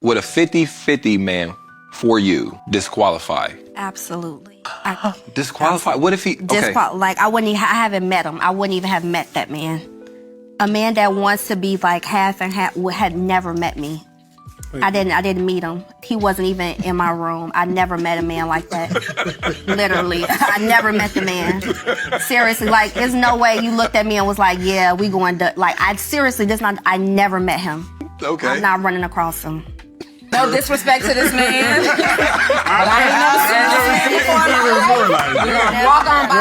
Would a 50-50 man for you disqualify? Absolutely. Disqualify? What if he, okay. Like, I haven't met him. I wouldn't even have met that man. A man that wants to be like half and half had never met me. I didn't meet him. He wasn't even in my room. I never met a man like that. Literally. I never met the man. Seriously, like, there's no way you looked at me and was like, yeah, we going to, like, I never met him. Okay. I'm not running across him. No disrespect to this man. But I ain't never seen this man before. Walk on by.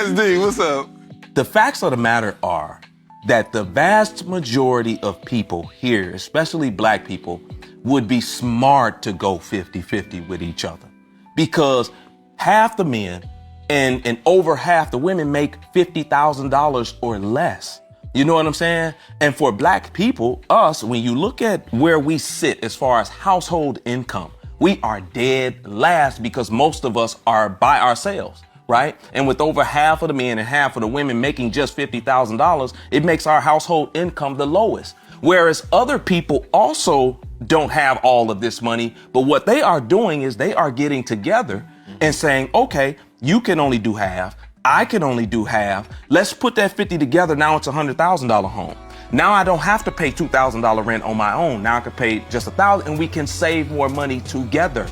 SD, what's up? The facts of the matter are that the vast majority of people here, especially black people, would be smart to go 50-50 with each other, because half the men and over half the women make $50,000 or less. You know what I'm saying? And for black people, us, when you look at where we sit as far as household income, we are dead last because most of us are by ourselves. Right? And with over half of the men and half of the women making just $50,000, it makes our household income the lowest. Whereas other people also don't have all of this money, but what they are doing is they are getting together and saying, okay, you can only do half. I can only do half. Let's put that 50 together. Now it's $100,000 home. Now I don't have to pay $2,000 rent on my own. Now I can pay just $1,000 and we can save more money together.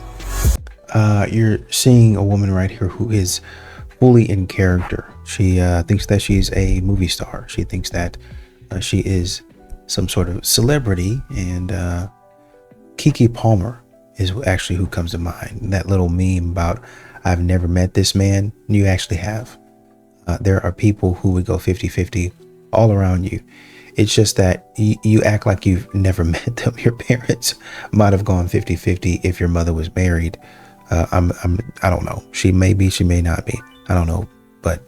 You're seeing a woman right here who is fully in character. She thinks that she's a movie star. She thinks that she is some sort of celebrity. And Keke Palmer is actually who comes to mind. That little meme about, I've never met this man. You actually have. There are people who would go 50-50 all around you. It's just that you act like you've never met them. Your parents might have gone 50-50 if your mother was married. I don't know. She may be, she may not be. I don't know, but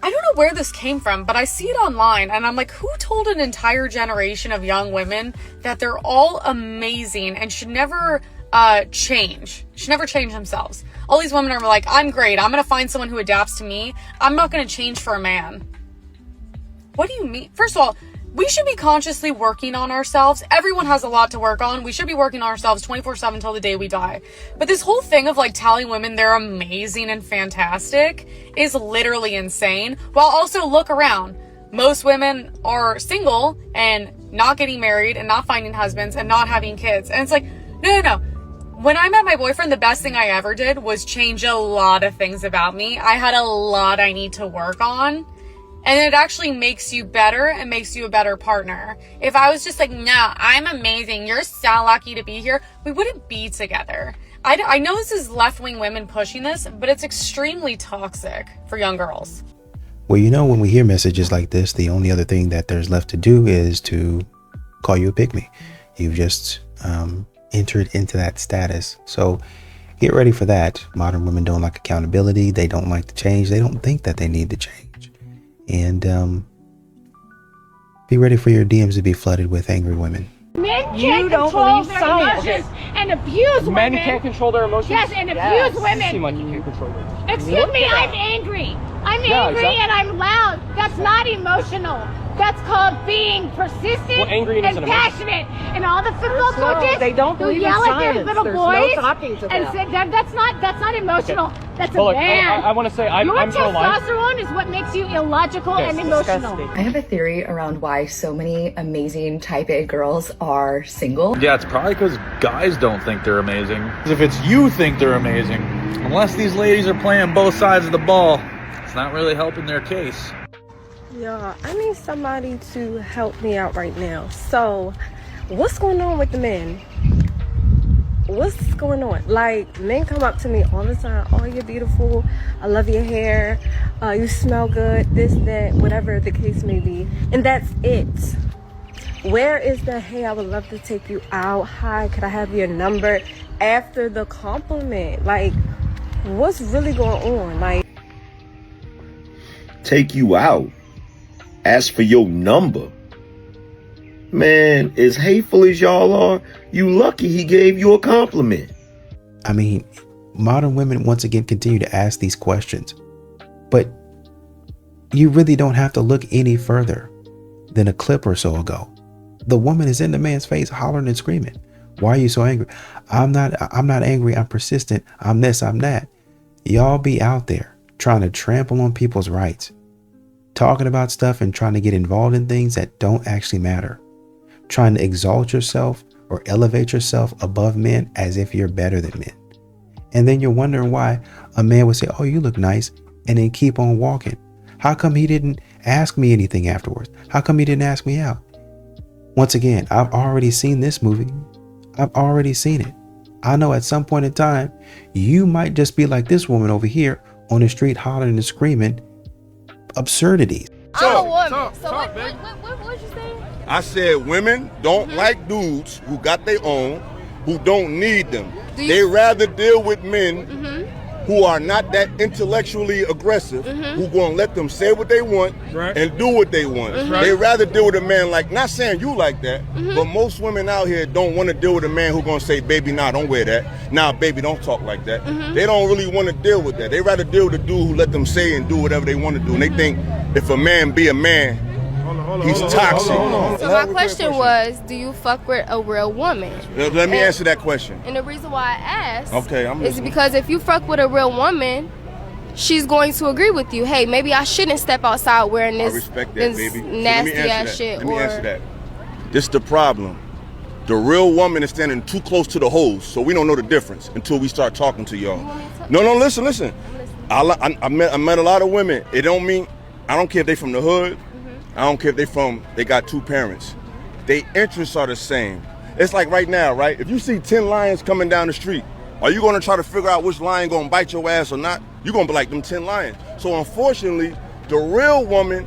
I don't know where this came from, but I see it online and I'm like, who told an entire generation of young women that they're all amazing and should never change themselves? All these women are like, I'm great. I'm going to find someone who adapts to me. I'm not going to change for a man. What do you mean? First of all, we should be consciously working on ourselves. Everyone has a lot to work on. We should be working on ourselves 24/7 till the day we die. But this whole thing of like telling women they're amazing and fantastic is literally insane. While also look around. Most women are single and not getting married and not finding husbands and not having kids. And it's like, no. When I met my boyfriend, the best thing I ever did was change a lot of things about me. I had a lot I need to work on. And it actually makes you better and makes you a better partner. If I was just like, no, I'm amazing, you're so lucky to be here, we wouldn't be together. I know this is left-wing women pushing this, but it's extremely toxic for young girls. Well, you know, when we hear messages like this, the only other thing that there's left to do is to call you a pygmy. You've just entered into that status. So get ready for that. Modern women don't like accountability. They don't like to change. They don't think that they need to change. And be ready for your DMs to be flooded with angry women. Men can't control their emotions and abuse women. Men can't control their emotions? Yes, and abuse women. You seem like you can't control their emotions. Excuse me, I'm angry. I'm angry and I'm loud. That's not emotional. That's called being persistent and passionate. And all the football coaches they don't who believe yell in at their science. little There's boys no talking to and them. say that's not emotional. Okay. That's well, a man. I want to say I'm Your pro-life. testosterone is what makes you illogical and emotional. I have a theory around why so many amazing type A girls are single. Yeah, it's probably because guys don't think they're amazing. If it's you think they're amazing, unless these ladies are playing both sides of the ball, it's not really helping their case. Y'all, I need somebody to help me out right now. So, what's going on with the men? What's going on? Like, men come up to me all the time. Oh, you're beautiful. I love your hair. You smell good. This, that, whatever the case may be. And that's it. Where is the, hey, I would love to take you out. Hi, could I have your number? After the compliment. Like, what's really going on? Like, take you out. Ask for your number. Man, as hateful as y'all are, you lucky he gave you a compliment. I mean, modern women once again continue to ask these questions, but you really don't have to look any further than a clip or so ago The woman is in the man's face hollering and screaming. Why are you so angry? I'm not angry. I'm persistent. I'm this, I'm that. Y'all be out there trying to trample on people's rights, talking about stuff and trying to get involved in things that don't actually matter, trying to exalt yourself or elevate yourself above men as if you're better than men. And then you're wondering why a man would say, oh, you look nice, and then keep on walking. How come he didn't ask me anything afterwards? How come he didn't ask me out? Once again, I've already seen this movie. I've already seen it. I know at some point in time, you might just be like this woman over here on the street hollering and screaming absurdities. I'm a woman. So what you saying? I said women don't like dudes who got their own, who don't need them. They rather deal with men who are not that intellectually aggressive, who gonna let them say what they want and do what they want. They rather deal with a man like, not saying you like that, but most women out here don't want to deal with a man who gonna say, baby, nah, don't wear that. Nah, baby, don't talk like that. They don't really want to deal with that. They rather deal with a dude who let them say and do whatever they want to do. And they think if a man be a man, he's toxic. So my question was, do you fuck with a real woman? Let me answer that question. And the reason why I asked I'm is listening. because if you fuck with a real woman, she's going to agree with you. Hey, maybe I shouldn't step outside wearing this, I respect that, this baby. nasty ass shit. Let me answer that. This is the problem. The real woman is standing too close to the hose, so we don't know the difference until we start talking to y'all. No, listen. I met a lot of women. It don't mean, I don't care if they from the hood. I don't care if they got two parents. Their interests are the same. It's like right now, right? If you see 10 lions coming down the street, are you gonna try to figure out which lion gonna bite your ass or not? You're gonna be like them 10 lions. So unfortunately, the real woman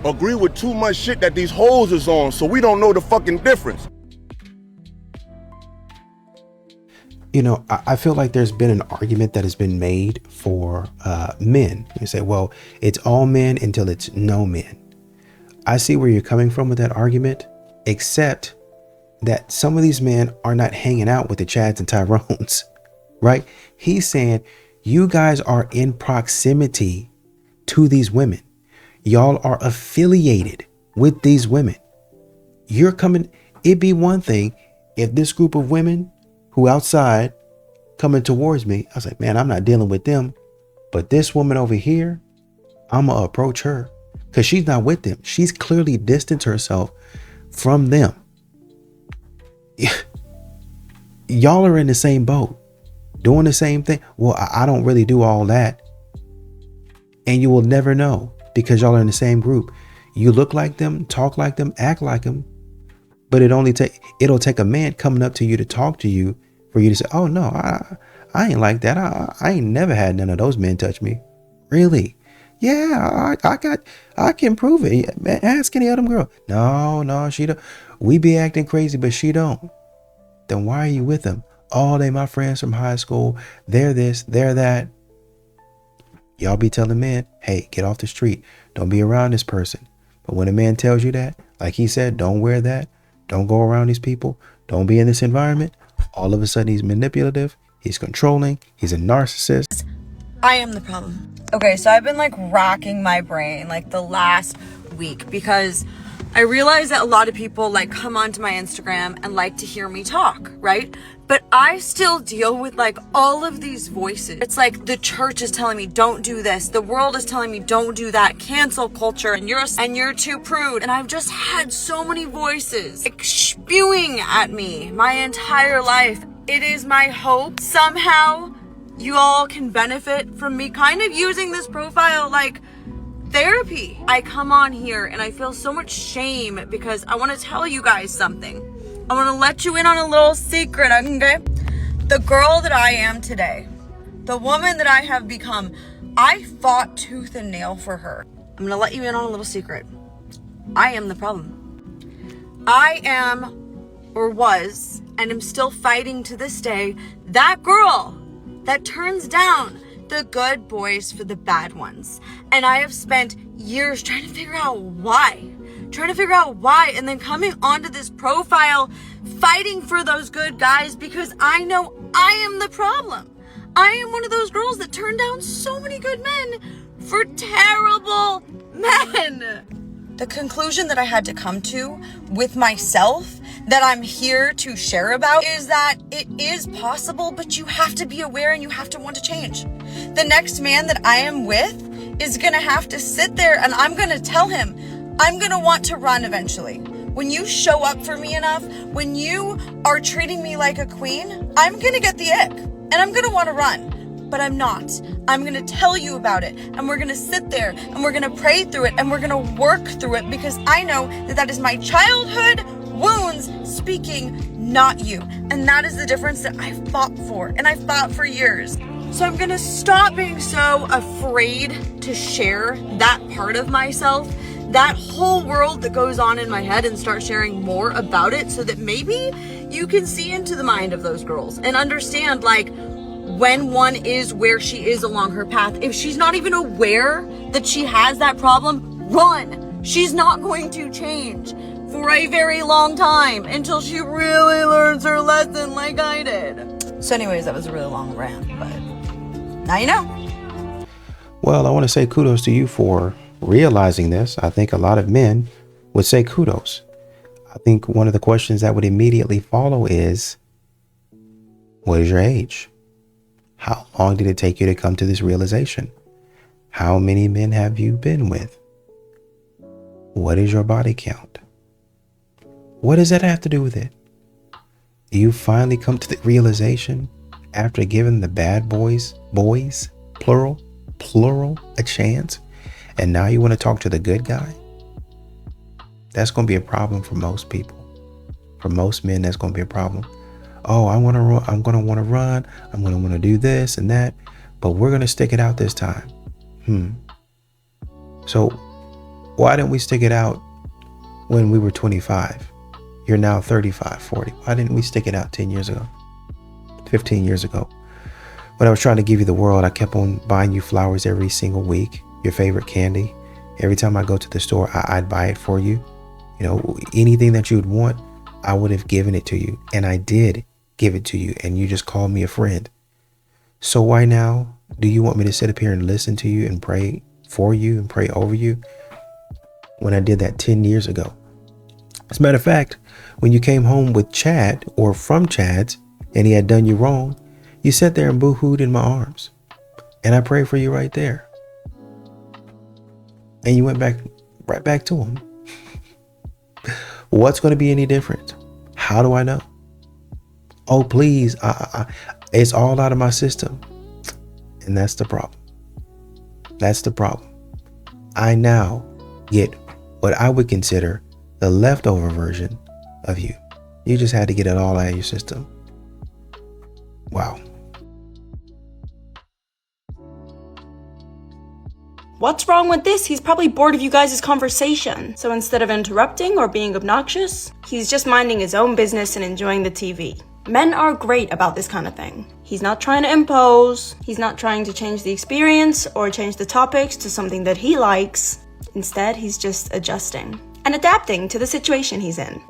agree with too much shit that these hoes is on, so we don't know the fucking difference. You know, I feel like there's been an argument that has been made for men. You say, well, it's all men until it's no men. I see where you're coming from with that argument, except that some of these men are not hanging out with the Chads and Tyrones, right? He's saying you guys are in proximity to these women. Y'all are affiliated with these women. You're coming. It'd be one thing if this group of women who outside coming towards me, I was like, man, I'm not dealing with them. But this woman over here, I'm going to approach her. Because she's not with them. She's clearly distanced herself from them. Y'all are in the same boat, doing the same thing. Well, I don't really do all that. And you will never know because y'all are in the same group. You look like them, talk like them, act like them. But it'll take a man coming up to you to talk to you for you to say, oh no, I ain't like that. I ain't never had none of those men touch me. Really? Yeah, I can prove it. Man, ask any other girl. No, she don't. We be acting crazy, but she don't. Then why are you with them? Oh, they my friends from high school. They're this, they're that. Y'all be telling men, hey, get off the street. Don't be around this person. But when a man tells you that, like he said, don't wear that. Don't go around these people. Don't be in this environment. All of a sudden, he's manipulative. He's controlling. He's a narcissist. I am the problem. Okay, so I've been like racking my brain like the last week because I realize that a lot of people like come onto my Instagram and like to hear me talk, right? But I still deal with like all of these voices. It's like the church is telling me don't do this. The world is telling me don't do that. Cancel culture and you're too prude. And I've just had so many voices like spewing at me my entire life. It is my hope somehow you all can benefit from me kind of using this profile like therapy. I come on here and I feel so much shame because I want to tell you guys something. I want to let you in on a little secret, okay? The girl that I am today, the woman that I have become, I fought tooth and nail for her. I'm going to let you in on a little secret. I am the problem. I am, or was, and am still fighting to this day, that girl that turns down the good boys for the bad ones. And I have spent years trying to figure out why, and then coming onto this profile, fighting for those good guys because I know I am the problem. I am one of those girls that turned down so many good men for terrible men. The conclusion that I had to come to with myself that I'm here to share about is that it is possible, but you have to be aware and you have to want to change. The next man that I am with is going to have to sit there and I'm going to tell him, I'm going to want to run eventually. When you show up for me enough, when you are treating me like a queen, I'm going to get the ick and I'm going to want to run. But I'm not. I'm going to tell you about it and we're going to sit there and we're going to pray through it and we're going to work through it because I know that that is my childhood wounds speaking, not you. And that is the difference that I fought for and I fought for years. So I'm going to stop being so afraid to share that part of myself, that whole world that goes on in my head, and start sharing more about it so that maybe you can see into the mind of those girls and understand, like, when one is where she is along her path. If she's not even aware that she has that problem, run. She's not going to change for a very long time until she really learns her lesson like I did. So anyways, that was a really long rant, but now you know. Well, I want to say kudos to you for realizing this. I think a lot of men would say kudos. I think one of the questions that would immediately follow is, what is your age? How long did it take you to come to this realization? How many men have you been with? What is your body count? What does that have to do with it? Do you finally come to the realization after giving the bad boys, plural, a chance, and now you want to talk to the good guy? That's going to be a problem for most people. For most men, that's going to be a problem. Oh, I'm going to want to run. I'm going to want to do this and that, but we're going to stick it out this time. So why didn't we stick it out when we were 25? You're now 35, 40. Why didn't we stick it out 10 years ago? 15 years ago? When I was trying to give you the world, I kept on buying you flowers every single week, your favorite candy. Every time I go to the store, I'd buy it for you. You know, anything that you'd want, I would have given it to you. And I did give it to you, and you just called me a friend. So why now do you want me to sit up here and listen to you and pray for you and pray over you when I did that 10 years ago? As a matter of fact, when you came home with Chad or from Chad's and he had done you wrong, you sat there and boo-hooed in my arms. And I prayed for you right there. And you went right back to him. What's going to be any different? How do I know? Oh, please, it's all out of my system. And that's the problem. That's the problem. I now get what I would consider the leftover version of you. You just had to get it all out of your system. Wow. What's wrong with this? He's probably bored of you guys' conversation. So instead of interrupting or being obnoxious, he's just minding his own business and enjoying the TV. Men are great about this kind of thing. He's not trying to impose. He's not trying to change the experience or change the topics to something that he likes. Instead, he's just adjusting and adapting to the situation he's in.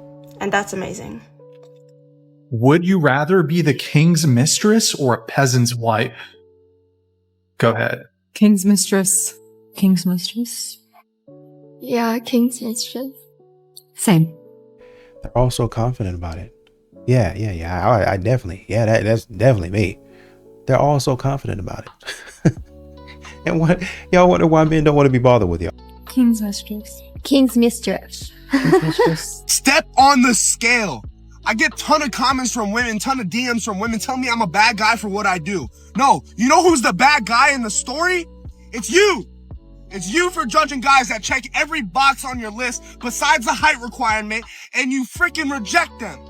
And that's amazing. Would you rather be the king's mistress or a peasant's wife? Go ahead. King's mistress. King's mistress? Yeah, king's mistress. Same. They're all so confident about it. Yeah. I definitely, that's definitely me. They're all so confident about it. And what y'all wonder why men don't want to be bothered with y'all? King's mistress. King's mistress. King's mistress. Step on the scale. I get ton of comments from women, ton of DMs from women telling me I'm a bad guy for what I do. No, you know who's the bad guy in the story? It's you. It's you for judging guys that check every box on your list besides the height requirement and you freaking reject them.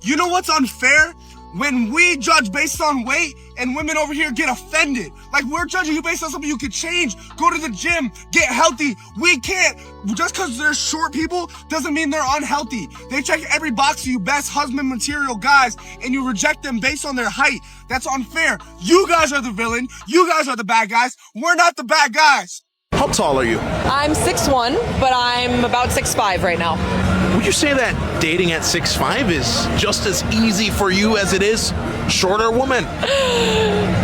You know what's unfair? When we judge based on weight and women over here get offended. Like, we're judging you based on something you could change, go to the gym, get healthy. We can't. Just because they're short people doesn't mean they're unhealthy. They check every box for you best husband material guys and you reject them based on their height. That's unfair. You guys are the villain. You guys are the bad guys. We're not the bad guys. How tall are you? I'm 6'1", but I'm about 6'5" right now. Would you say that dating at 6'5" is just as easy for you as it is shorter woman?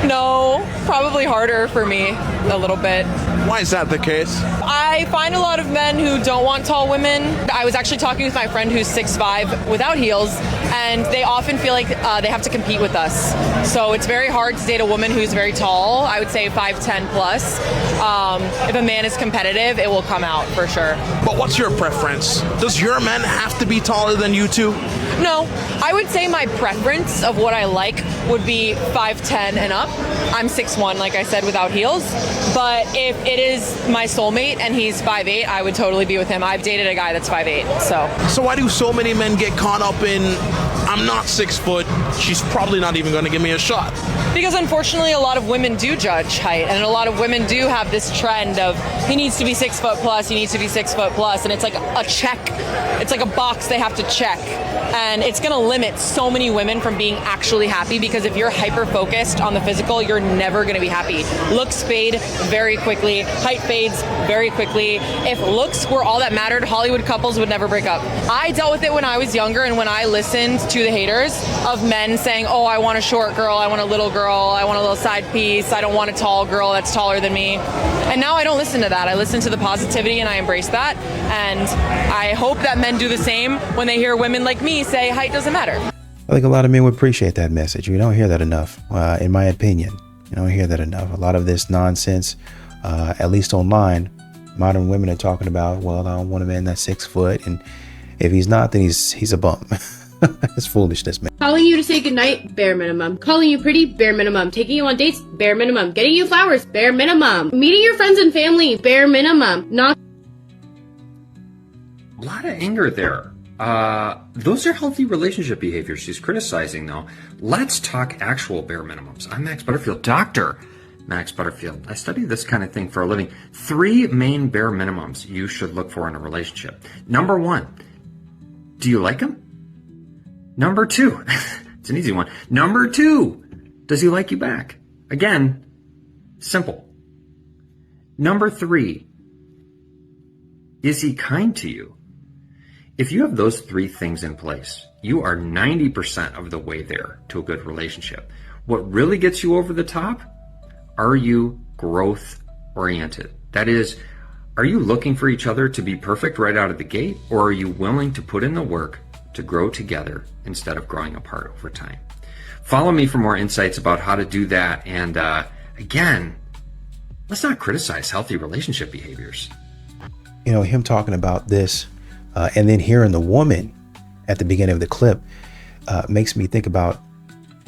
No, No, probably harder for me a little bit. Why is that the case? I find a lot of men who don't want tall women. I was actually talking with my friend who's 6'5" without heels, and they often feel like they have to compete with us. So it's very hard to date a woman who's very tall. I would say 5'10" plus. If a man is competitive, it will come out for sure. But what's your preference? Does your man have to be taller than you two? No, I would say my preference of what I like would be 5'10" and up. I'm 6'1", like I said, without heels. But if it is my soulmate and he's 5'8", I would totally be with him. I've dated a guy that's 5'8", so. So why do so many men get caught up in, I'm not 6 foot, she's probably not even going to give me a shot? Because unfortunately, a lot of women do judge height, and a lot of women do have this trend of he needs to be 6 foot plus, he needs to be 6 foot plus, and it's like a check. It's like a box they have to check, and it's going to limit so many women from being actually happy. Because if you're hyper focused on the physical, you're never going to be happy. Looks fade very quickly, height fades very quickly. If looks were all that mattered, Hollywood couples would never break up. I dealt with it when I was younger, and when I listened to the haters of men saying, "Oh, I want a short girl, I want a little girl, I want a little side piece, I don't want a tall girl that's taller than me." And now I don't listen to that. I listen to the positivity and I embrace that. And I hope that men do the same when they hear women like me say height doesn't matter. I think a lot of men would appreciate that message. We don't hear that enough, in my opinion. You don't hear that enough. A lot of this nonsense, at least online, modern women are talking about, well, I don't want a man that's 6 foot. And if he's not, then he's a bum. It's foolishness, man. Calling you to say goodnight, bare minimum. Calling you pretty, bare minimum. Taking you on dates, bare minimum. Getting you flowers, bare minimum. Meeting your friends and family, bare minimum. Not a lot of anger there. Those are healthy relationship behaviors she's criticizing, though. Let's talk actual bare minimums. I'm Max Butterfield, Dr. Max Butterfield. I study this kind of thing for a living. 3 main bare minimums you should look for in a relationship. Number 1, do you like him? Number 2, it's an easy one. Number 2, does he like you back? Again, simple. Number 3, is he kind to you? If you have those 3 things in place, you are 90% of the way there to a good relationship. What really gets you over the top? Are you growth oriented? That is, are you looking for each other to be perfect right out of the gate, or are you willing to put in the work to grow together instead of growing apart over time? Follow me for more insights about how to do that. And again, let's not criticize healthy relationship behaviors. You know, him talking about this and then hearing the woman at the beginning of the clip makes me think about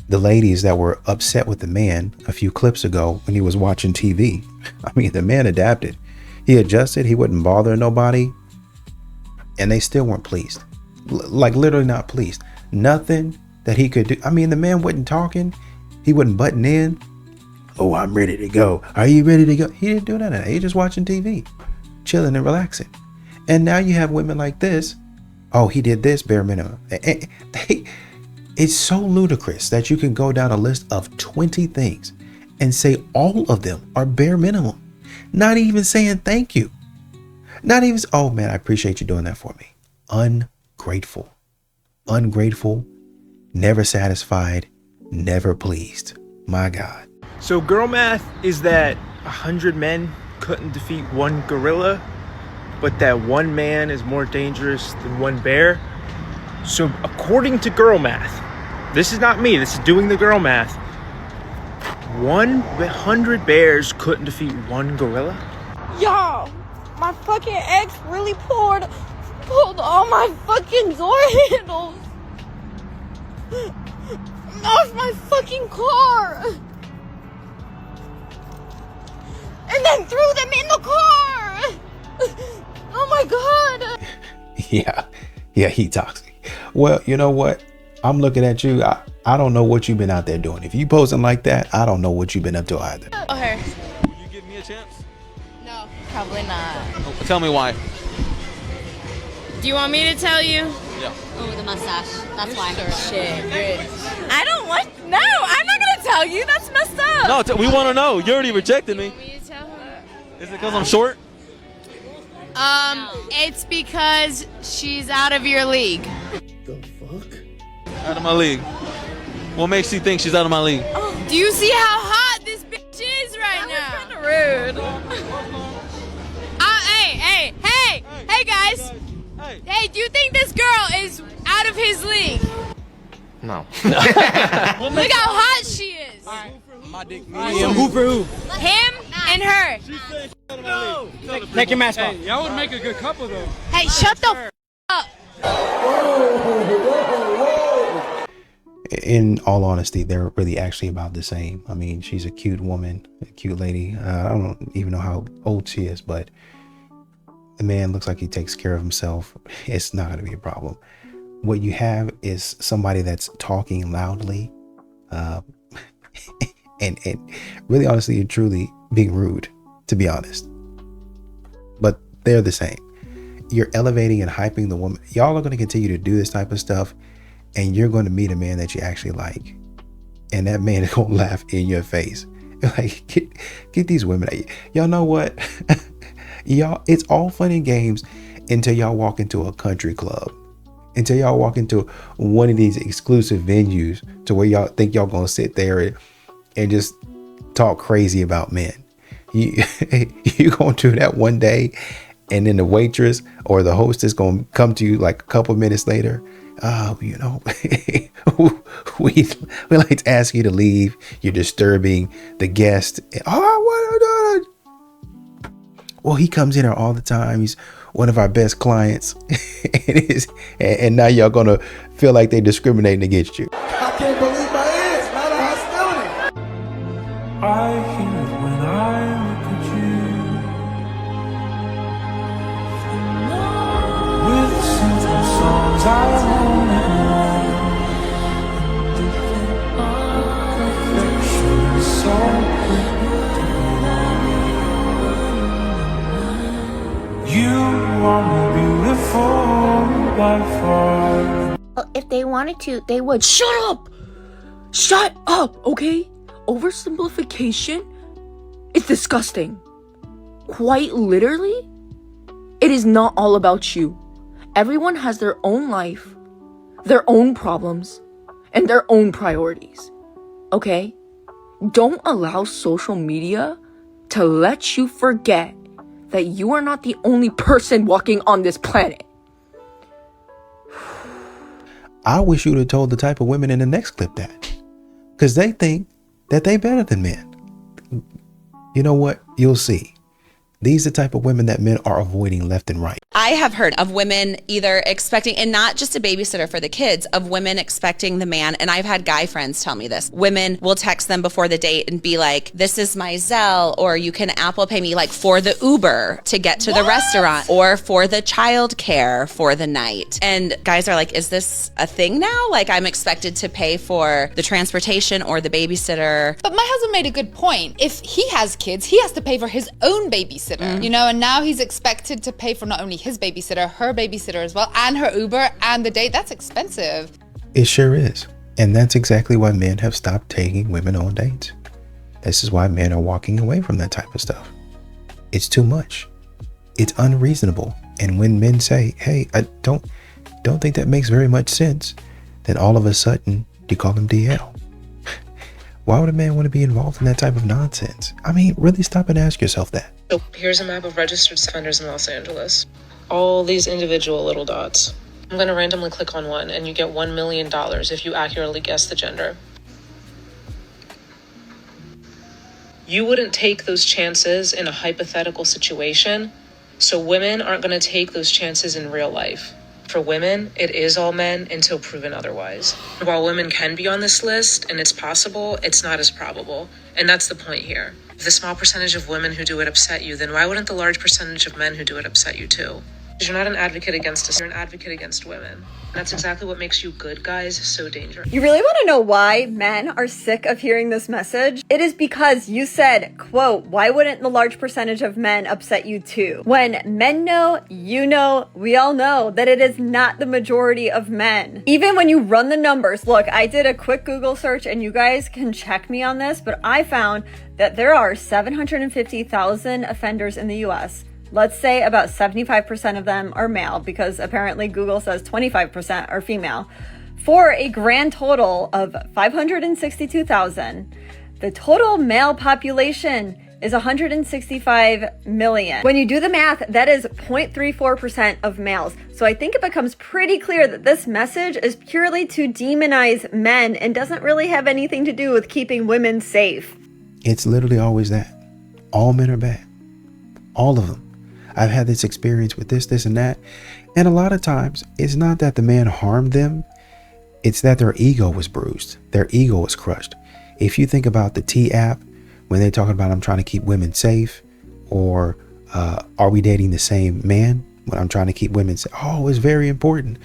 the ladies that were upset with the man a few clips ago when he was watching TV. I mean, the man adapted. He adjusted. He wouldn't bother nobody. And they still weren't pleased. Like literally not pleased. Nothing that he could do. I mean, the man wasn't talking. He wasn't butting in. Oh, I'm ready to go. Are you ready to go? He didn't do none of that. He just watching TV, chilling and relaxing. And now you have women like this. Oh, he did this, bare minimum. It's so ludicrous that you can go down a list of 20 things and say all of them are bare minimum. Not even saying thank you. Not even, oh man, I appreciate you doing that for me. Ungrateful, never satisfied, never pleased. My God. So girl math is that 100 men couldn't defeat 1 gorilla, but that 1 man is more dangerous than 1 bear. So according to girl math, this is not me, this is doing the girl math, 100 bears couldn't defeat 1 gorilla? Y'all, my fucking ex really pulled all my fucking door handles off my fucking car and then threw them in the car. Oh my God. Yeah, he toxic. Well, you know what? I'm looking at you. I don't know what you've been out there doing. If you posing like that, I don't know what you've been up to either. Okay. Will you give me a chance? No, probably not. Oh, tell me why. Do you want me to tell you? Yeah. Oh, the mustache. That's why. Shit. I don't want. No, I'm not gonna tell you. That's messed up. No, we want to know. You already rejected me. Is it because I'm short? It's because she's out of your league. The fuck? Out of my league. What makes you think she's out of my league? Do you see how hot this bitch rude. Hey guys. Hey, do you think this girl is out of his league? No. Look how hot she is. Who for who? Him and her. No. Take your mask off. Hey, y'all would make a good couple though. Hey, shut the f up. In all honesty, they're really actually about the same. I mean, she's a cute woman, a cute lady. I don't even know how old she is, but the man looks like he takes care of himself. It's not going to be a problem. What you have is somebody that's talking loudly and really honestly and truly being rude, to be honest. But they're the same. You're elevating and hyping the woman. Y'all are going to continue to do this type of stuff, and you're going to meet a man that you actually like, and that man is going to laugh in your face. Like, get these women. Y'all know what? Y'all, it's all fun and games until y'all walk into a country club, until y'all walk into one of these exclusive venues to where y'all think y'all gonna sit there and just talk crazy about men. You gonna do that one day, and then the waitress or the hostess gonna come to you like a couple minutes later. We like to ask you to leave. You're disturbing the guest. Well, he comes in here all the time. He's one of our best clients. and now y'all gonna feel like they're discriminating against you. I can't believe my ears. Not a hostility. I hear it when I look at you. With simple songs I own and perfection is so you are beautiful by far. If they wanted to, they would. Shut up! Shut up, okay? Oversimplification is disgusting. Quite literally, it is not all about you. Everyone has their own life, their own problems, and their own priorities, okay? Don't allow social media to let you forget that you are not the only person walking on this planet. I wish you would have told the type of women in the next clip that. Because they think that they better than men. You know what? You'll see. These are the type of women that men are avoiding left and right. I have heard of women either expecting, and not just a babysitter for the kids, of women expecting the man, and I've had guy friends tell me this. Women will text them before the date and be like, this is my Zelle, or you can Apple Pay me like for the Uber to get to the restaurant, or for the child care for the night. And guys are like, is this a thing now? Like, I'm expected to pay for the transportation or the babysitter. But my husband made a good point. If he has kids, he has to pay for his own babysitter, you know, and now he's expected to pay for not only his babysitter, her babysitter as well, and her Uber and the date. That's expensive. It sure is. And that's exactly why men have stopped taking women on dates. This is why men are walking away from that type of stuff. It's too much. It's unreasonable. And when men say, hey, I don't think that makes very much sense, then all of a sudden you call them DL. Why would a man want to be involved in that type of nonsense? I mean, really stop and ask yourself that. So here's a map of registered offenders in Los Angeles. All these individual little dots. I'm going to randomly click on one, and you get $1 million if you accurately guess the gender. You wouldn't take those chances in a hypothetical situation, so women aren't going to take those chances in real life. For women, it is all men until proven otherwise. While women can be on this list, and it's possible, it's not as probable. And that's the point here. If the small percentage of women who do it upset you, then why wouldn't the large percentage of men who do it upset you too? Because you're not an advocate against us, you're an advocate against women. And that's exactly what makes you good guys so dangerous. You really want to know why men are sick of hearing this message? It is because you said, quote, why wouldn't the large percentage of men upset you too? When men know, you know, we all know that it is not the majority of men. Even when you run the numbers, look, I did a quick Google search and you guys can check me on this, but I found that there are 750,000 offenders in the US. Let's say about 75% of them are male, because apparently Google says 25% are female, for a grand total of 562,000. The total male population is 165 million. When you do the math, that is 0.34% of males. So I think it becomes pretty clear that this message is purely to demonize men and doesn't really have anything to do with keeping women safe. It's literally always that. All men are bad. All of them. I've had this experience with this, and that. And a lot of times, it's not that the man harmed them. It's that their ego was bruised. Their ego was crushed. If you think about the T app, when they're talking about I'm trying to keep women safe, or are we dating the same man when I'm trying to keep women safe? Oh, it's very important.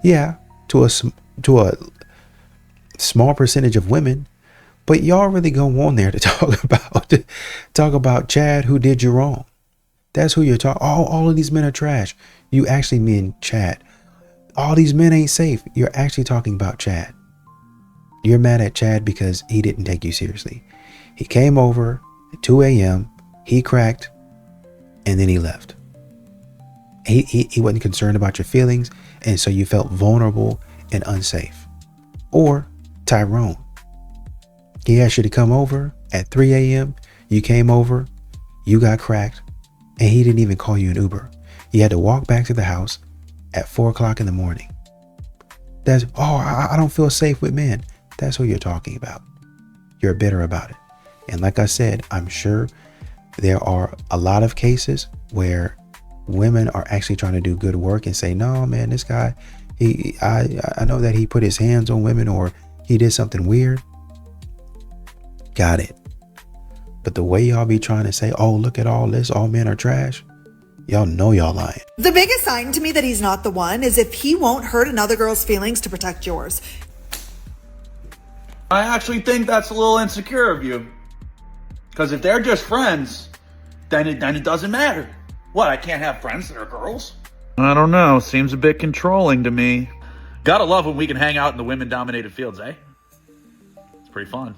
Yeah, to a small percentage of women. But y'all really go on there to talk about Chad, who did you wrong. That's who you're talking. Oh, all of these men are trash. You actually mean Chad. All these men ain't safe. You're actually talking about Chad. You're mad at Chad because he didn't take you seriously. He came over at 2 a.m. He cracked, and then he left. He wasn't concerned about your feelings, and so you felt vulnerable and unsafe. Or Tyrone. He asked you to come over at 3 a.m. You came over, you got cracked, and he didn't even call you an Uber. You had to walk back to the house at 4 o'clock in the morning. That's, oh, I don't feel safe with men. That's who you're talking about. You're bitter about it. And like I said, I'm sure there are a lot of cases where women are actually trying to do good work and say, no, man, this guy, I know that he put his hands on women or he did something weird. Got it. But the way y'all be trying to say, oh, look at all this, all men are trash. Y'all know y'all lying. The biggest sign to me that he's not the one is if he won't hurt another girl's feelings to protect yours. I actually think that's a little insecure of you. Because if they're just friends, then it doesn't matter. What, I can't have friends that are girls? I don't know. Seems a bit controlling to me. Gotta love when we can hang out in the women-dominated fields, eh? It's pretty fun.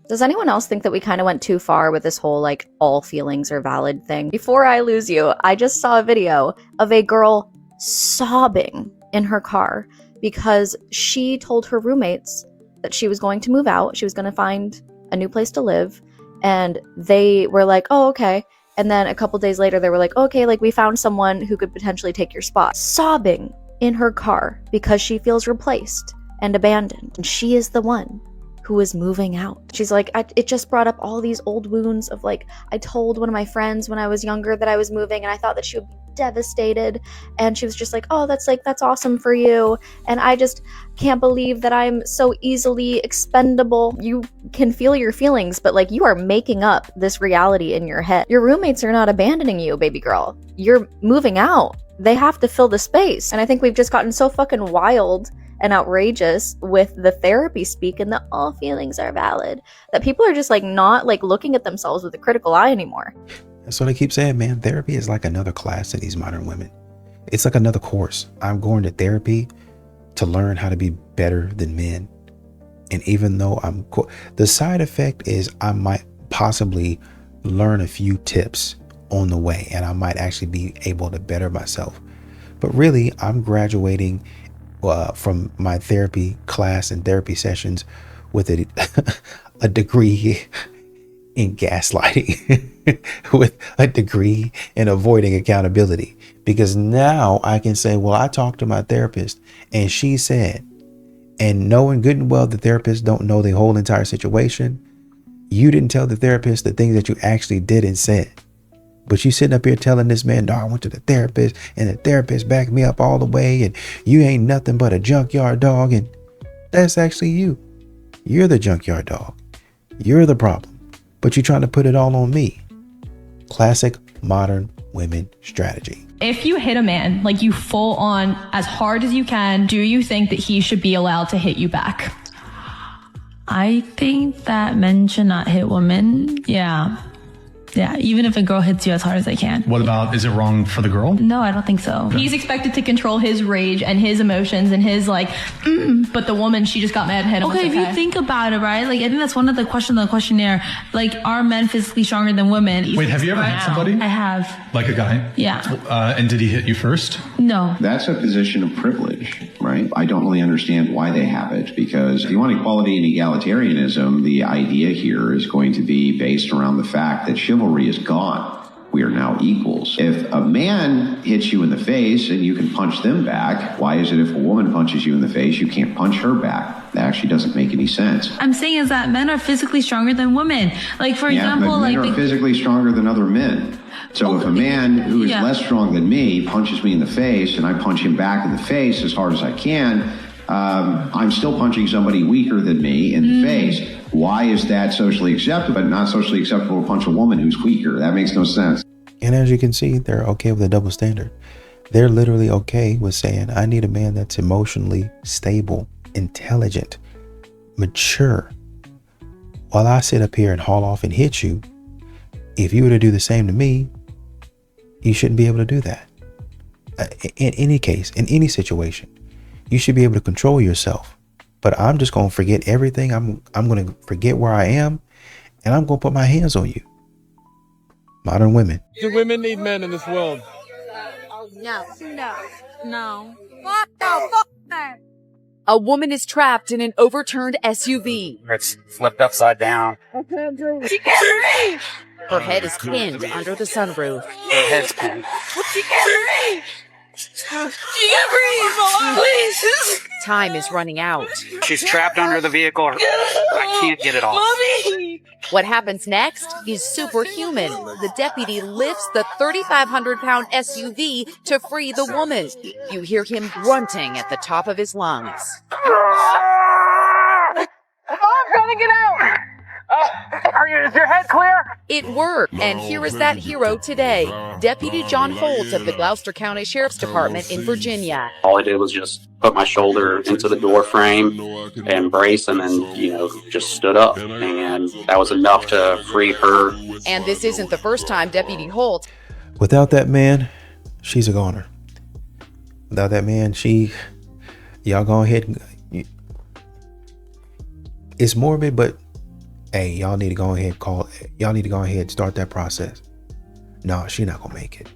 Does anyone else think that we kind of went too far with this whole, like, all feelings are valid thing? Before I lose you, I just saw a video of a girl sobbing in her car because she told her roommates that she was going to move out. She was going to find a new place to live. And they were like, oh, okay. And then a couple days later, they were like, okay, like, we found someone who could potentially take your spot. Sobbing in her car because she feels replaced and abandoned. And she is the one who is moving out. She's like, it just brought up all these old wounds of, like, I told one of my friends when I was younger that I was moving and I thought that she would be devastated. And she was just like, oh, that's awesome for you. And I just can't believe that I'm so easily expendable. You can feel your feelings, but, like, you are making up this reality in your head. Your roommates are not abandoning you, baby girl. You're moving out. They have to fill the space. And I think we've just gotten so fucking wild and outrageous with the therapy speak and the all feelings are valid that people are just, like, not, like, looking at themselves with a critical eye anymore. That's what I keep saying, man. Therapy is like another class to these modern women. It's like another course. I'm going to therapy to learn how to be better than men. And even though the side effect is I might possibly learn a few tips on the way and I might actually be able to better myself. But really, I'm graduating from my therapy class and therapy sessions with a degree in gaslighting, with a degree in avoiding accountability. Because now I can say, well, I talked to my therapist and she said, and knowing good and well the therapist don't know the whole entire situation, you didn't tell the therapist the things that you actually did and said. But you sitting up here telling this man, no, I went to the therapist and the therapist backed me up all the way and you ain't nothing but a junkyard dog. And that's actually you. You're the junkyard dog. You're the problem. But you're trying to put it all on me. Classic modern women strategy. If you hit a man, like, you full on as hard as you can, do you think that he should be allowed to hit you back? I think that men should not hit women. Yeah, even if a girl hits you as hard as they can. What about, is it wrong for the girl? No, I don't think so. He's expected to control his rage and his emotions and his, like, but the woman, she just got mad and hit him. Okay, if you think about it, right? Like, I think that's one of the questions on the questionnaire. Like, are men physically stronger than women? Wait, have you ever hit somebody? I have. Like a guy? Yeah. And did he hit you first? No. That's a position of privilege, right? I don't really understand why they have it, because if you want equality and egalitarianism, the idea here is going to be based around the fact that chivalry chivalry is gone. We are now equals. If a man hits you in the face and you can punch them back, why is it if a woman punches you in the face, you can't punch her back? That actually doesn't make any sense. I'm saying is that men are physically stronger than women. Like, for example, but men are physically stronger than other men. So if a man who is less strong than me punches me in the face and I punch him back in the face as hard as I can, I'm still punching somebody weaker than me in the face. Why is that socially acceptable, but not socially acceptable to punch a woman who's weaker? That makes no sense. And as you can see, they're okay with a double standard. They're literally okay with saying, I need a man that's emotionally stable, intelligent, mature. While I sit up here and haul off and hit you, if you were to do the same to me, you shouldn't be able to do that. In any case, in any situation, you should be able to control yourself. But I'm just going to forget everything. I'm going to forget where I am, and I'm going to put my hands on you. Modern women. Do women need men in this world? No. No. Fuck no. Fuck that. A woman is trapped in an overturned SUV. It's flipped upside down. She can't breathe. Her head is pinned under the sunroof. Her head's pinned. She can't breathe. She can't breathe. Please. Time is running out. She's trapped under the vehicle. I can't get it off. Mommy. What happens next is superhuman. The deputy lifts the 3,500-pound SUV to free the woman. You hear him grunting at the top of his lungs. I'm trying to get out. Is your head clear? It worked, and here is that hero today, Deputy John Holtz of the Gloucester County Sheriff's Department in Virginia. All I did was just put my shoulder into the door frame and brace, and then, just stood up. And that was enough to free her. And this isn't the first time Deputy Holtz. Without that man, she's a goner. Without that man, y'all go ahead and, it's morbid, but hey, y'all need to go ahead and start that process. No, she's not gonna make it.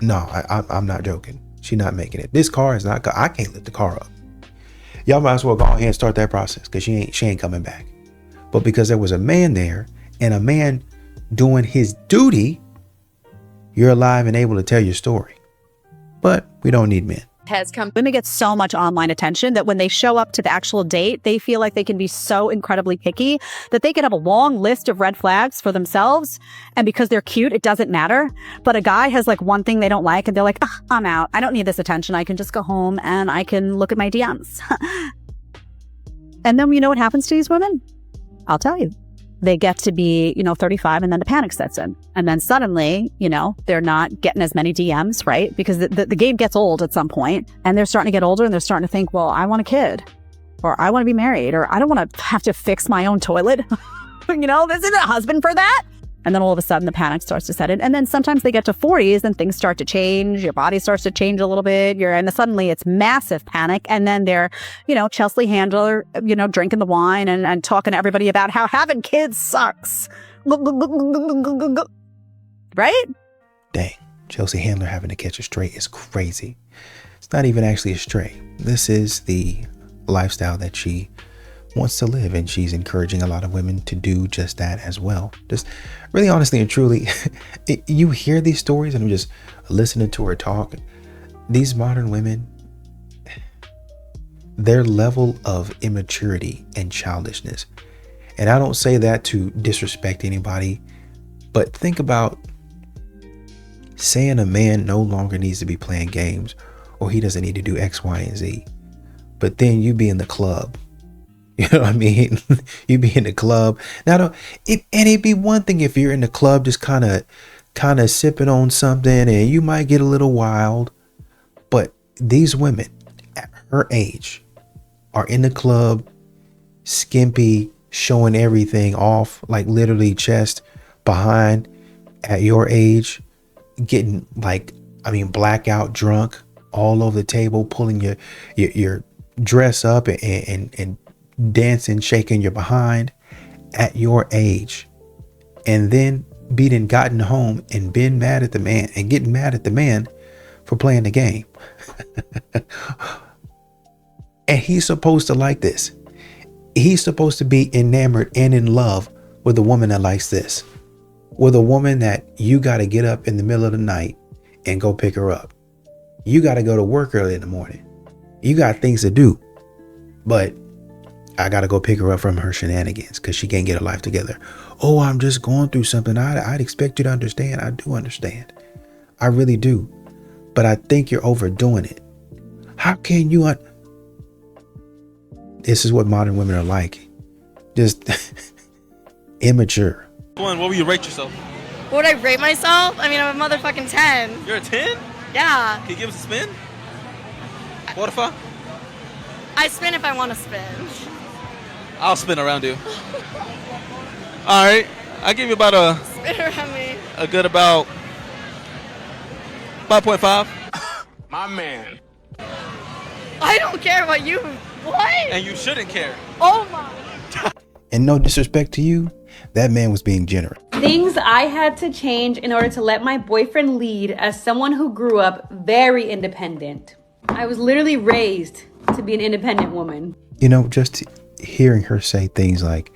No, I'm not joking. She's not making it. This car is not, I can't lift the car up. Y'all might as well go ahead and start that process, because she ain't coming back. But because there was a man there and a man doing his duty, you're alive and able to tell your story. But we don't need men. Has come. Women get so much online attention that when they show up to the actual date, they feel like they can be so incredibly picky that they can have a long list of red flags for themselves. And because they're cute, it doesn't matter. But a guy has like one thing they don't like and they're like, I'm out. I don't need this attention. I can just go home and I can look at my DMs. And then you know what happens to these women? I'll tell you. They get to be, 35 and then the panic sets in. And then suddenly, they're not getting as many DMs, right? Because the game gets old at some point and they're starting to get older and they're starting to think, well, I want a kid or I want to be married or I don't want to have to fix my own toilet. This isn't a husband for that. And then all of a sudden the panic starts to set in. And then sometimes they get to 40s and things start to change. Your body starts to change a little bit. And suddenly it's massive panic. And then they're, Chelsea Handler, drinking the wine and talking to everybody about how having kids sucks. Right? Dang, Chelsea Handler having to catch a stray is crazy. It's not even actually a stray. This is the lifestyle that she wants to live, and she's encouraging a lot of women to do just that as well. Just really honestly and truly, you hear these stories and I'm just listening to her talk. These modern women, their level of immaturity and childishness, and I don't say that to disrespect anybody, but think about saying a man no longer needs to be playing games or he doesn't need to do X, Y, and Z, but then you be in the club. You know what I mean? You be in the club. Now, it'd be one thing if you're in the club just kind of sipping on something and you might get a little wild. But these women at her age are in the club, skimpy, showing everything off, like literally chest behind at your age, getting blackout drunk all over the table, pulling your dress up and dancing, shaking your behind at your age, and then being gotten home and been mad at the man and getting mad at the man for playing the game. And he's supposed to like this. He's supposed to be enamored and in love with a woman that likes this. with a woman that you got to get up in the middle of the night and go pick her up. You got to go to work early in the morning. You got things to do. But I got to go pick her up from her shenanigans because she can't get her life together. Oh, I'm just going through something. I'd expect you to understand. I do understand. I really do. But I think you're overdoing it. How can you... This is what modern women are like. Just immature. What would you rate yourself? What would I rate myself? I mean, I'm a motherfucking 10. You're a 10? Yeah. Can you give us a spin? What if I spin if I want to spin. I'll spin around you. All right. I'll give you about a... Spin around me. A good about 5.5. My man. I don't care about you. What? And you shouldn't care. Oh my. And no disrespect to you, that man was being generous. Things I had to change in order to let my boyfriend lead as someone who grew up very independent. I was literally raised to be an independent woman. You know, just hearing her say things like,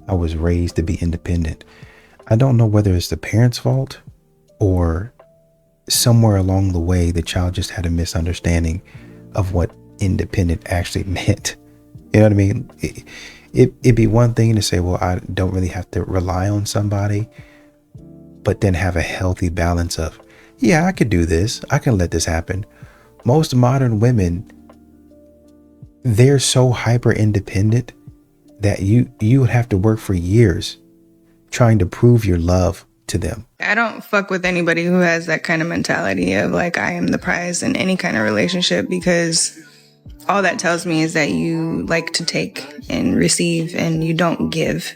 I was raised to be independent. I don't know whether it's the parents' fault or somewhere along the way, the child just had a misunderstanding of what independent actually meant. You know what I mean? It'd be one thing to say, well, I don't really have to rely on somebody, but then have a healthy balance of, yeah, I could do this. I can let this happen. Most modern women, they're so hyper independent that you would have to work for years trying to prove your love to them. I don't fuck with anybody who has that kind of mentality of like, I am the prize in any kind of relationship, because all that tells me is that you like to take and receive and you don't give.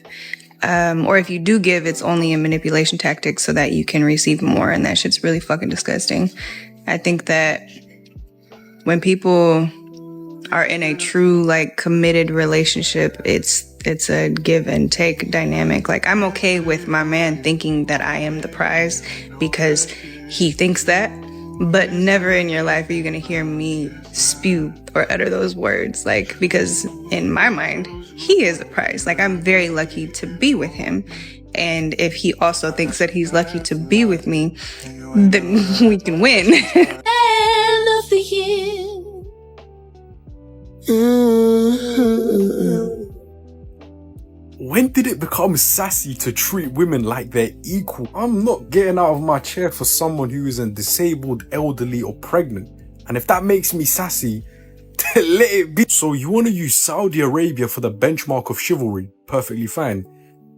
Or if you do give, it's only a manipulation tactic so that you can receive more. And that shit's really fucking disgusting. I think that when people are in a true, like, committed relationship, it's a give and take dynamic. Like, I'm okay with my man thinking that I am the prize because he thinks that, but never in your life are you going to hear me spew or utter those words. Like, because in my mind, he is the prize. Like, I'm very lucky to be with him. And if he also thinks that he's lucky to be with me, then we can win. End of the year. When did it become sassy to treat women like they're equal? I'm not getting out of my chair for someone who isn't disabled, elderly, or pregnant. And if that makes me sassy, let it be. So you want to use Saudi Arabia for the benchmark of chivalry? Perfectly fine.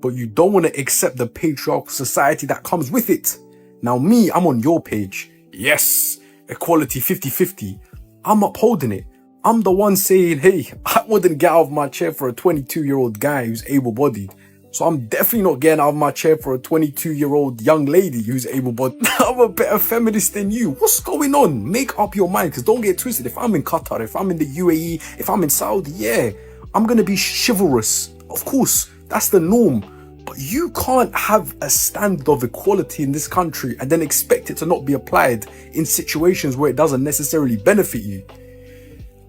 But you don't want to accept the patriarchal society that comes with it. Now me, I'm on your page. Yes, equality 50-50. I'm upholding it. I'm the one saying, hey, I wouldn't get out of my chair for a 22-year-old guy who's able-bodied. So I'm definitely not getting out of my chair for a 22-year-old young lady who's able-bodied. I'm a better feminist than you. What's going on? Make up your mind, because don't get twisted. If I'm in Qatar, if I'm in the UAE, if I'm in Saudi, yeah, I'm going to be chivalrous. Of course, that's the norm. But you can't have a standard of equality in this country and then expect it to not be applied in situations where it doesn't necessarily benefit you.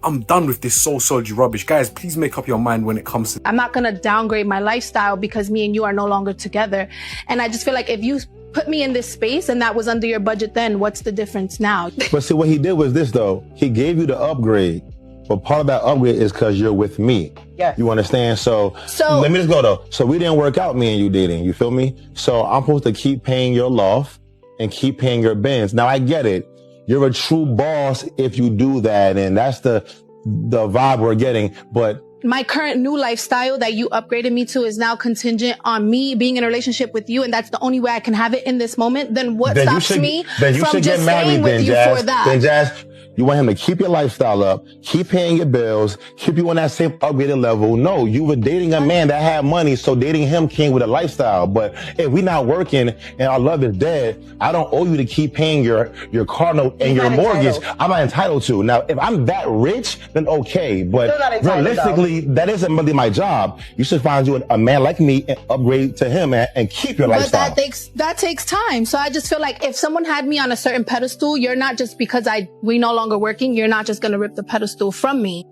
I'm done with this soul-surgery rubbish. Guys, please make up your mind when it comes to... I'm not going to downgrade my lifestyle because me and you are no longer together. And I just feel like if you put me in this space and that was under your budget then, what's the difference now? But see, what he did was this, though. He gave you the upgrade. But part of that upgrade is because you're with me. Yeah. You understand? So let me just go, though. So we didn't work out, me and you dating. You feel me? So I'm supposed to keep paying your loft and keep paying your bins. Now, I get it. You're a true boss if you do that, and that's the vibe we're getting. But my current new lifestyle that you upgraded me to is now contingent on me being in a relationship with you, and that's the only way I can have it in this moment. Then what stops me from just staying with you for that? Then Jazz, you want him to keep your lifestyle up, keep paying your bills, keep you on that same upgraded level. No, you were dating a man that had money, so dating him came with a lifestyle. But if we're not working and our love is dead, I don't owe you to keep paying your car note and your mortgage. I'm not entitled to. Now, if I'm that rich, then okay. But realistically, that isn't really my job. You should find you a man like me and upgrade to him and keep your lifestyle. But that takes time. So I just feel like if someone had me on a certain pedestal, you're not just because we no longer working, you're not just going to rip the pedestal from me.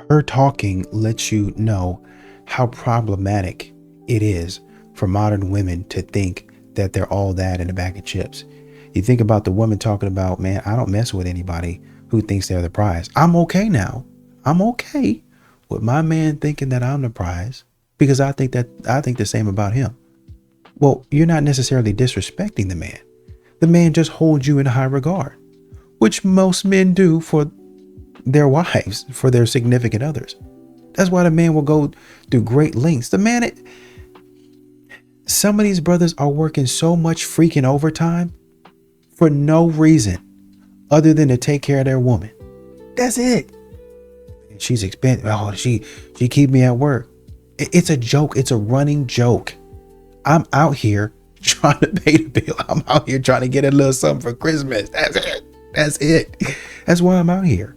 Her talking lets you know how problematic it is for modern women to think that they're all that in a bag of chips. You think about the woman talking about, man, I don't mess with anybody who thinks they're the prize. I'm okay now. I'm okay with my man thinking that I'm the prize because I think the same about him. Well, you're not necessarily disrespecting the man. The man just holds you in high regard, which most men do for their wives, for their significant others. That's why the man will go through great lengths. Some of these brothers are working so much freaking overtime for no reason other than to take care of their woman. That's it. She's expensive. Oh, she keep me at work. It's a joke. It's a running joke. I'm out here trying to pay the bill. I'm out here trying to get a little something for Christmas. That's it. That's it. That's why I'm out here.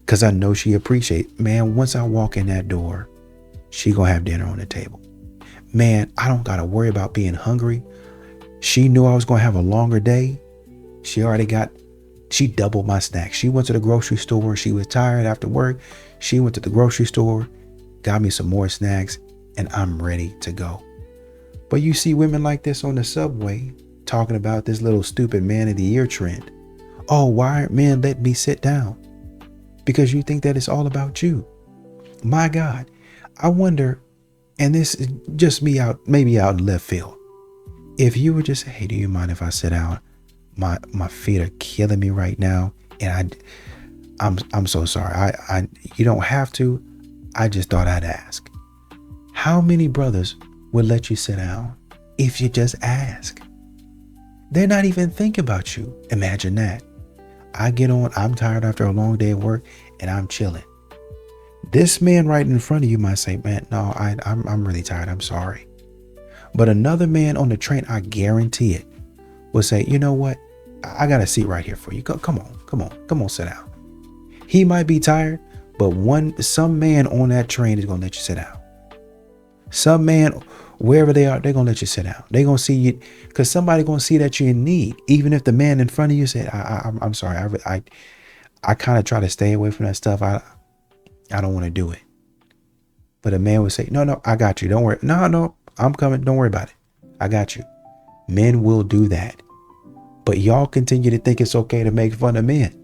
Because I know she appreciates. Man, once I walk in that door, she gonna have dinner on the table. Man, I don't gotta worry about being hungry. She knew I was gonna have a longer day. She doubled my snacks. She went to the grocery store. She was tired after work. She went to the grocery store, got me some more snacks, and I'm ready to go. But you see women like this on the subway talking about this little stupid man of the year trend. Oh, why aren't men letting me sit down? Because you think that it's all about you. My God, I wonder, and this is just me maybe out in left field. If you would just say, hey, do you mind if I sit down? My feet are killing me right now. And I'm so sorry. You don't have to. I just thought I'd ask. How many brothers would let you sit down if you just ask? They're not even thinking about you. Imagine that. I get on, I'm tired after a long day of work, and I'm chilling. This man right in front of you might say, man, no, I'm really tired. I'm sorry. But another man on the train, I guarantee it, will say, you know what? I got a seat right here for you. Come on, sit down. He might be tired, but some man on that train is going to let you sit down. Some man, wherever they are, they're going to let you sit down. They're going to see you, because somebody's going to see that you're in need. Even if the man in front of you said, I'm sorry, I kind of try to stay away from that stuff. I don't want to do it. But a man would say, no, I got you. Don't worry. No, I'm coming. Don't worry about it. I got you. Men will do that. But y'all continue to think it's okay to make fun of men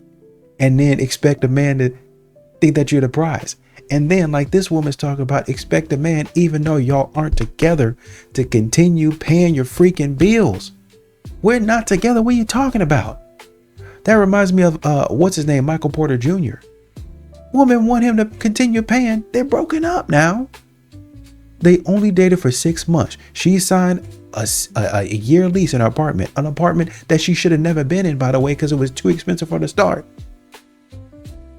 and then expect a man to think that you're the prize. And then, like this woman's talking about, expect a man, even though y'all aren't together, to continue paying your freaking bills. We're not together. What are you talking about? That reminds me of, what's his name? Michael Porter Jr. Woman want him to continue paying. They're broken up now. They only dated for 6 months. She signed a year lease in an apartment that she should have never been in, by the way, because it was too expensive for the start.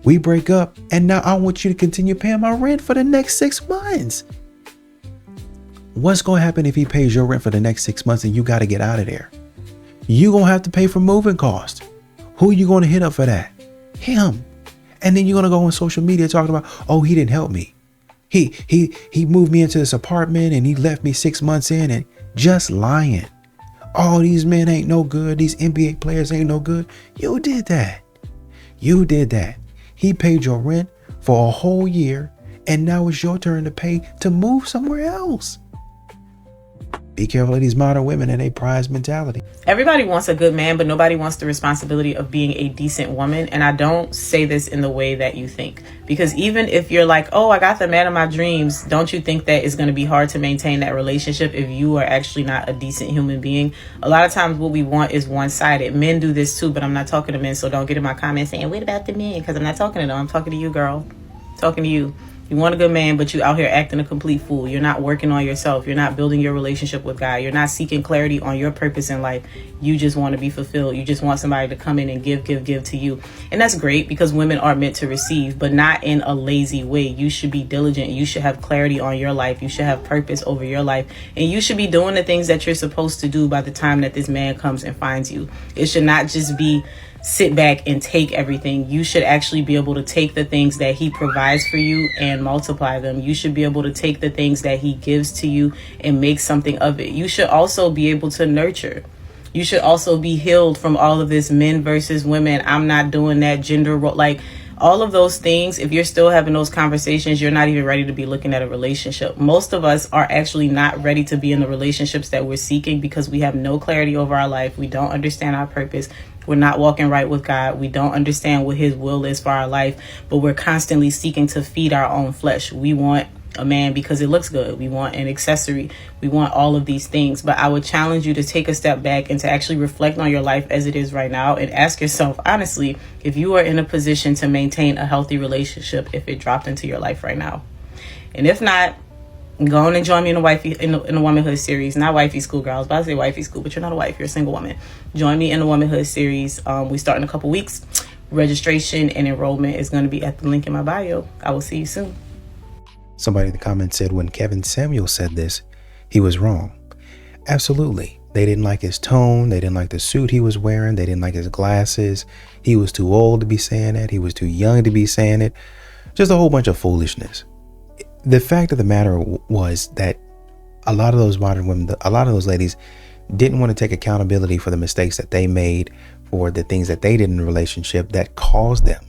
We break up, and now I want you to continue paying my rent for the next 6 months. What's going to happen if he pays your rent for the next 6 months and you got to get out of there? You're going to have to pay for moving costs. Who are you going to hit up for that? Him. And then you're going to go on social media talking about, oh, he didn't help me. He moved me into this apartment and he left me 6 months in, and just lying. Oh, these men ain't no good. These NBA players ain't no good. You did that. You did that. He paid your rent for a whole year, and now it's your turn to pay to move somewhere else. Be careful of these modern women and a prize mentality. Everybody wants a good man, but nobody wants the responsibility of being a decent woman. And I don't say this in the way that you think. Because even if you're like, oh, I got the man of my dreams, don't you think that it's going to be hard to maintain that relationship if you are actually not a decent human being? A lot of times what we want is one-sided. Men do this too, but I'm not talking to men, so don't get in my comments saying, what about the men? Because I'm not talking to them. I'm talking to you, girl. I'm talking to you. You want a good man, but you out here acting a complete fool. You're not working on yourself. You're not building your relationship with God. You're not seeking clarity on your purpose in life. You just want to be fulfilled. You just want somebody to come in and give to you. And that's great, because women are meant to receive, but not in a lazy way. You should be diligent. You should have clarity on your life. You should have purpose over your life. And you should be doing the things that you're supposed to do by the time that this man comes and finds you. It should not just be sit back and take everything. You should actually be able to take the things that he provides for you and multiply them. You should be able to take the things that he gives to you and make something of it. You should also be able to nurture. You should also be healed from all of this men versus women. I'm not doing that gender role. Like, All of those things, if you're still having those conversations, you're not even ready to be looking at a relationship. Most of us are actually not ready to be in the relationships that we're seeking because we have no clarity over our life. We don't understand our purpose. We're not walking right with God. We don't understand what his will is for our life, but we're constantly seeking to feed our own flesh. We want a man because it looks good. We want an accessory. We want all of these things. But I would challenge you to take a step back and to actually reflect on your life as it is right now and ask yourself, honestly, if you are in a position to maintain a healthy relationship if it dropped into your life right now. And if not, go on and join me in the Womanhood series. Not Wifey School, girls. But I say Wifey School, but you're not a wife. You're a single woman. Join me in the Womanhood series. We start in a couple weeks. Registration and enrollment is going to be at the link in my bio. I will see you soon. Somebody in the comments said when Kevin Samuel said this, he was wrong. Absolutely. They didn't like his tone. They didn't like the suit he was wearing. They didn't like his glasses. He was too old to be saying that. He was too young to be saying it. Just a whole bunch of foolishness. The fact of the matter was that a lot of those modern women, a lot of those ladies didn't want to take accountability for the mistakes that they made, for the things that they did in a relationship that caused them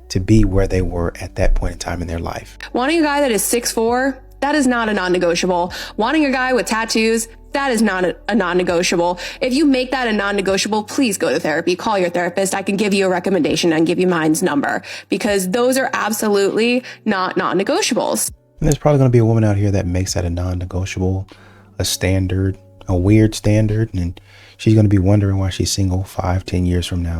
to be where they were at that point in time in their life. Wanting a guy that is 6'4", that is not a non-negotiable. Wanting a guy with tattoos, that is not a non-negotiable. If you make that a non-negotiable, please go to therapy. Call your therapist. I can give you a recommendation and give you mine's number, because those are absolutely not non-negotiables. And there's probably going to be a woman out here that makes that a non-negotiable, a standard, a weird standard, and she's going to be wondering why she's single 5-10 years from now.